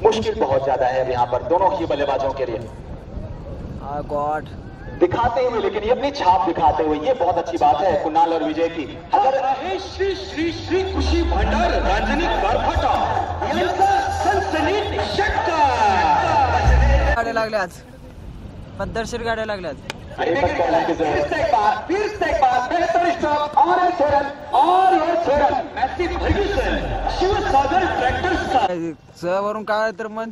मुश्किल बहुत ज्यादा है अब यहाँ पर दोनों ही बल्लेबाजों के लिए। गॉड दिखाते हुए, लेकिन ये अपनी छाप दिखाते हुए, ये बहुत अच्छी बात है कुणाल और विजय की। अगर आहे श्री श्री श्री कृषी भांडार रांजणी गारफाटा यांचा सनसनीत षटकार गाड्या लागल्या आज, पद्धतशीर गाड्या लागल्या आज। फिर से एक बार बेहतर स्ट्रोक और एक रन और एक रन मैसी फर्ग्यूसन शिवसागर ट्रॅक्टर्सचा वरून काय तर मन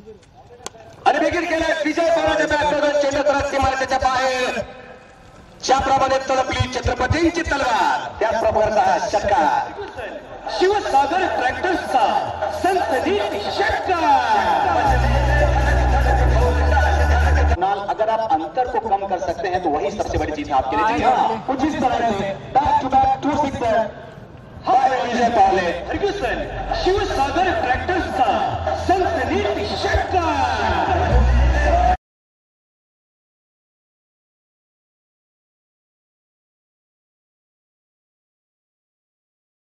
आणि बेगीन केलाय विजय पवारच्या बॅटमधून चेंडू तरच मारण्याच्या बाहेर ज्याप्रमाणे तळपली छत्रपतींची तलवार त्याच प्रकारचा हा षटकार शिवसागर ट्रॅक्टर्सचा सनसनीत षटकार। अगर आप अंतर को कम कर सकते हैं तो वही सबसे बड़ी जीत आपके लिए। जी हाँ, कुछ इस तरह से बैक टू बैक 2 सिक्सर विजय पहले फर्ग्यूसन शिवसागर ट्रॅक्टर्सचा सनसनीत षटकार।